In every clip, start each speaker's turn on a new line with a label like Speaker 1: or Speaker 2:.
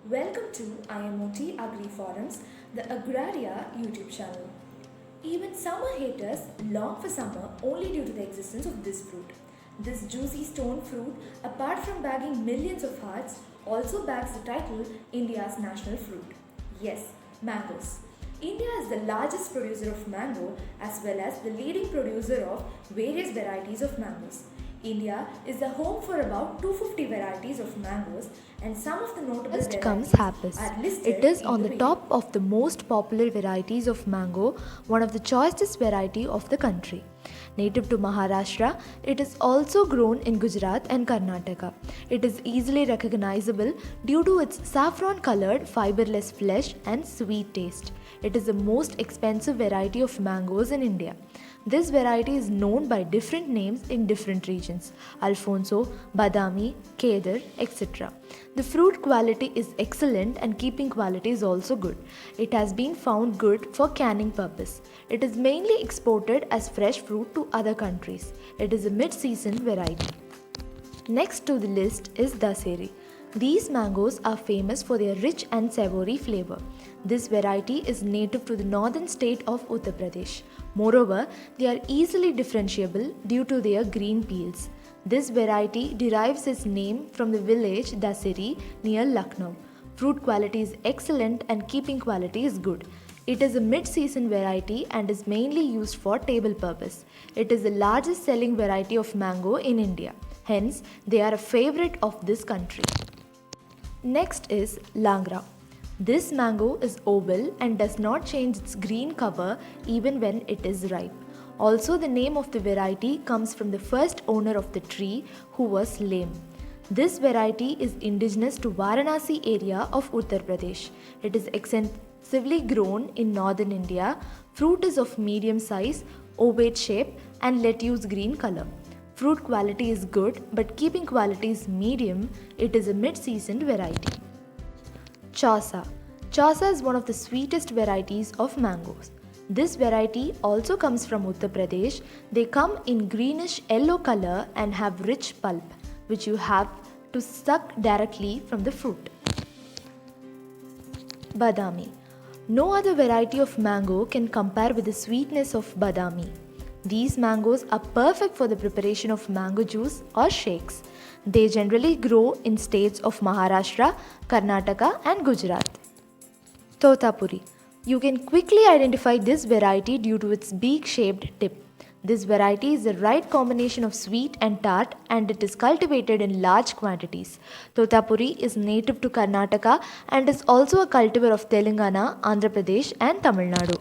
Speaker 1: Welcome to IMOT Agri Forums, the Agraria YouTube channel. Even summer haters long for summer only due to the existence of this fruit. This juicy stone fruit, apart from bagging millions of hearts, also bags the title India's national fruit. Yes, mangoes. India is the largest producer of mango as well as the leading producer of various varieties of mangoes. India is the home for about 250 varieties of mangoes, and some of the notable
Speaker 2: First comes
Speaker 1: varieties
Speaker 2: Happus.
Speaker 1: are listed
Speaker 2: It is
Speaker 1: in
Speaker 2: on
Speaker 1: the
Speaker 2: the
Speaker 1: video.
Speaker 2: top of the most popular varieties of mango, one of the choicest variety of the country. Native to Maharashtra, it is also grown in Gujarat and Karnataka. It is easily recognizable due to its saffron colored, fiberless flesh and sweet taste. It is the most expensive variety of mangoes in India. This variety is known by different names in different regions: Alfonso, Badami, Kedar, etc. The fruit quality is excellent and keeping quality is also good. It has been found good for canning purpose. It is mainly exported as fresh fruit to other countries. It is a mid-season variety. Next to the list is Daseri. These mangoes are famous for their rich and savory flavor. This variety is native to the northern state of Uttar Pradesh. Moreover, they are easily differentiable due to their green peels. This variety derives its name from the village Daseri near Lucknow. Fruit quality is excellent and keeping quality is good. It is a mid-season variety and is mainly used for table purpose. It is the largest selling variety of mango in India. Hence, they are a favorite of this country. Next is Langra. This mango is oval and does not change its green cover even when it is ripe. Also, the name of the variety comes from the first owner of the tree, who was lame. This variety is indigenous to Varanasi area of Uttar Pradesh. It is extensively grown in northern India. Fruit is of medium size, ovate shape and lettuce green color. Fruit quality is good, but keeping quality is medium. It is a mid-seasoned variety. Chausa. Chausa is one of the sweetest varieties of mangoes. This variety also comes from Uttar Pradesh. They come in greenish yellow color and have rich pulp, which you have to suck directly from the fruit. Badami. No other variety of mango can compare with the sweetness of Badami. These mangoes are perfect for the preparation of mango juice or shakes. They generally grow in states of Maharashtra, Karnataka and Gujarat. Totapuri. You can quickly identify this variety due to its beak-shaped tip. This variety is the right combination of sweet and tart and it is cultivated in large quantities. Totapuri is native to Karnataka and is also a cultivar of Telangana, Andhra Pradesh and Tamil Nadu.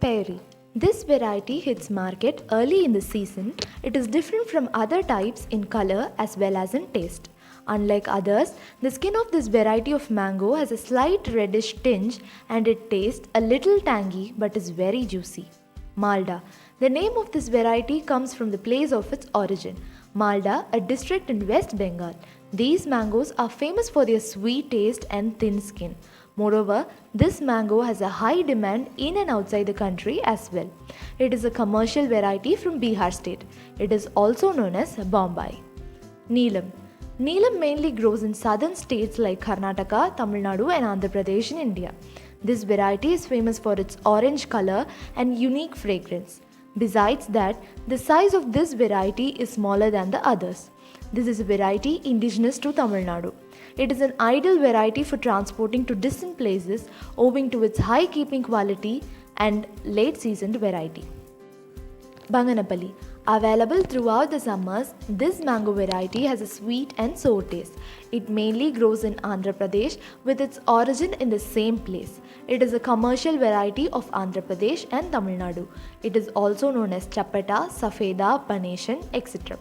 Speaker 2: Peri. This variety hits market early in the season. It is different from other types in color as well as in taste. Unlike others, the skin of this variety of mango has a slight reddish tinge and it tastes a little tangy but is very juicy. Malda. The name of this variety comes from the place of its origin, Malda, a district in West Bengal. These mangoes are famous for their sweet taste and thin skin. Moreover, this mango has a high demand in and outside the country as well. It is a commercial variety from Bihar state. It is also known as Bombay. Neelam. Neelam mainly grows in southern states like Karnataka, Tamil Nadu and Andhra Pradesh in India. This variety is famous for its orange color and unique fragrance. Besides that, the size of this variety is smaller than the others. This is a variety indigenous to Tamil Nadu. It is an ideal variety for transporting to distant places owing to its high keeping quality and late seasoned variety. Banganapalli. Available throughout the summers, this mango variety has a sweet and sour taste. It mainly grows in Andhra Pradesh with its origin in the same place. It is a commercial variety of Andhra Pradesh and Tamil Nadu. It is also known as Chapata, Safeda, Paneshan, etc.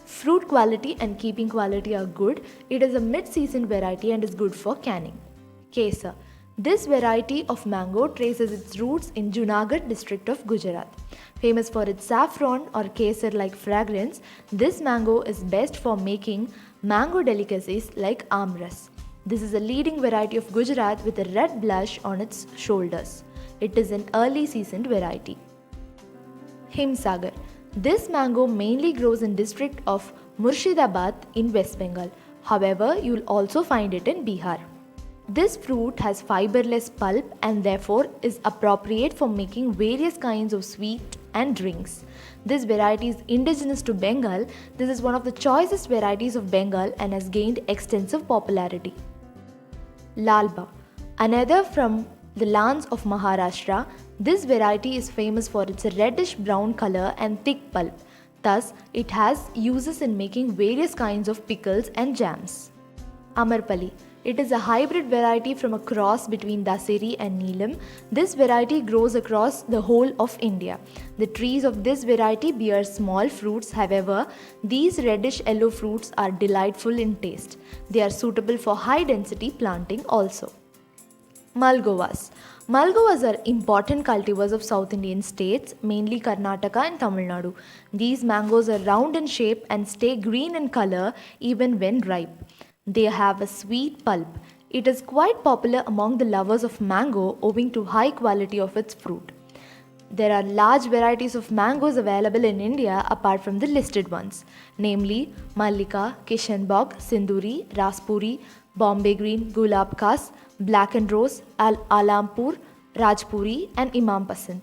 Speaker 2: Fruit quality and keeping quality are good. It is a mid-season variety and is good for canning. Kesar. This variety of mango traces its roots in Junagadh district of Gujarat. Famous for its saffron or kesar-like fragrance, this mango is best for making mango delicacies like amras. This is a leading variety of Gujarat with a red blush on its shoulders. It is an early seasoned variety. Himsagar. This mango mainly grows in district of Murshidabad in West Bengal. However, you will also find it in Bihar. This fruit has fiberless pulp and therefore is appropriate for making various kinds of sweet and drinks. This variety is indigenous to Bengal. This is one of the choicest varieties of Bengal and has gained extensive popularity. Lalba, another from the lands of Maharashtra. This variety is famous for its reddish brown color and thick pulp. Thus, it has uses in making various kinds of pickles and jams. Amarpali. It is a hybrid variety from a cross between Daseri and Neelam. This variety grows across the whole of India. The trees of this variety bear small fruits, however, these reddish yellow fruits are delightful in taste. They are suitable for high density planting also. Malgovas. Malgovas are important cultivars of South Indian states, mainly Karnataka and Tamil Nadu. These mangoes are round in shape and stay green in color even when ripe. They have a sweet pulp. It is quite popular among the lovers of mango owing to high quality of its fruit. There are large varieties of mangoes available in India apart from the listed ones, namely Mallika, Kishanbog, Sinduri, Raspuri, Bombay Green, Gulab Khas, Black and Rose, Alampur, Rajpuri and Imam Pasand.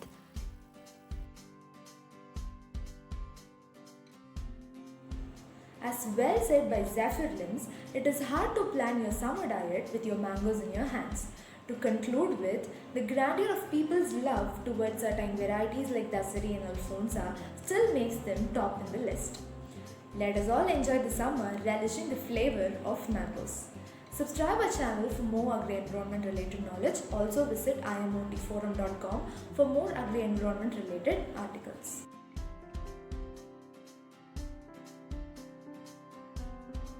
Speaker 1: As well said by Zephyr Limbs, it is hard to plan your summer diet with your mangoes in your hands. To conclude with, the grandeur of people's love towards certain varieties like Dasari and Alfonsa still makes them top in the list. Let us all enjoy the summer relishing the flavor of mangoes. Subscribe our channel for more agri-environment related knowledge. Also visit imotforum.com for more agri-environment related articles.